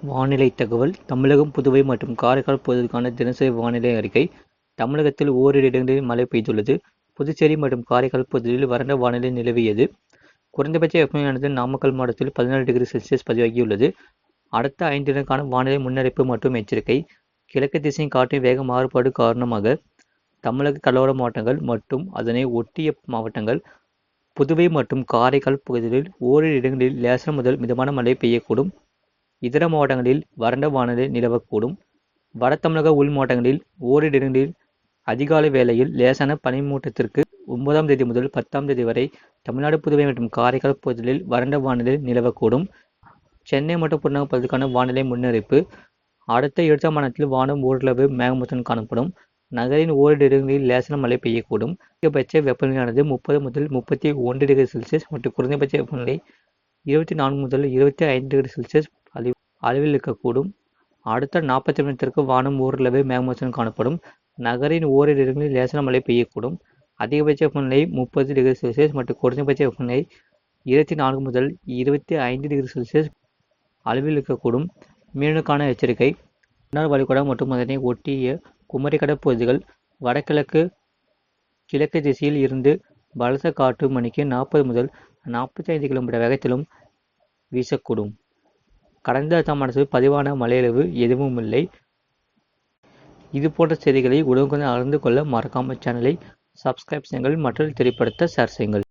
வானிலை தகவல் தமிழகம், புதுவை மற்றும் காரைக்கால் பகுதிகளுக்கான தினசரி வானிலை அறிக்கை. தமிழகத்தில் ஓரிரு இடங்களில் மழை பெய்துள்ளது. புதுச்சேரி மற்றும் காரைக்கால் பகுதியில் வறண்ட வானிலை நிலவியது. குறைந்தபட்ச வெப்பநிலையானது நாமக்கல் மாவட்டத்தில் 14°C பதிவாகியுள்ளது. அடுத்த 5 தினங்களுக்கான வானிலை முன்னறிவிப்பு மற்றும் எச்சரிக்கை. கிழக்கு திசையின் காற்றின் வேக மாறுபாடு காரணமாக தமிழக கடலோர மாவட்டங்கள் மற்றும் அதனை ஒட்டிய மாவட்டங்கள், புதுவை மற்றும் காரைக்கால் பகுதிகளில் ஓரிரு இடங்களில் லேசான முதல் மிதமான மழை பெய்யக்கூடும். இதர மாவட்டங்களில் வறண்ட வானிலை நிலவக்கூடும். வட தமிழக உள் மாவட்டங்களில் ஓரிரு இடங்களில் அதிகாலை வேளையில் லேசான பனிமூட்டத்திற்கு 9ஆம் தேதி முதல் 10ஆம் தேதி வரை தமிழ்நாடு, புதுவை மற்றும் காரைக்கால் பகுதிகளில் வறண்ட வானிலை நிலவக்கூடும். சென்னை மற்றும் புறநகர் பகுதிக்கான வானிலை முன்னறிவிப்பு. அடுத்த 7 மாதத்தில் வானம் ஓரளவு மேகமூட்டத்துடன் காணப்படும். நகரின் ஓரிரு இடங்களில் லேசான மழை பெய்யக்கூடும். அதிகபட்ச வெப்பநிலையானது 30 முதல் 31°C மற்றும் குறைந்தபட்ச வெப்பநிலை 24 முதல் 25°C அளவில் இருக்கக்கூடும். அடுத்த 40 நிமிடத்திற்கு வானம் ஓரளவு மேகமூட்டத்துடன் காணப்படும். நகரின் ஓரிரு இடங்களில் லேசான மழை பெய்யக்கூடும். அதிகபட்ச வெப்பநிலை 30°C மற்றும் குறைந்தபட்ச வெப்பநிலை 24 முதல் 25°C அளவில் இருக்கக்கூடும். மீனவர்களுக்கான எச்சரிக்கை. மன்னார் வளைகுடா மற்றும் அதனை ஒட்டிய குமரி கடற்பகுதிகள், வடகிழக்கு கிழக்கு திசையில் இருந்து பலத்த காற்று மணிக்கு 40 முதல் 45 km வேகத்திலும் வீசக்கூடும். கடந்த 10 மாதத்தில் பதிவான மழையளவு எதுவும் இல்லை. இதுபோன்ற செய்திகளை உடனுக்குடன் அறிந்து கொள்ள மறக்காமல் சேனலை சப்ஸ்கிரைப் செய்யுங்கள் மற்றும் திரைப்படத்தை ஷேர் செய்யுங்கள்.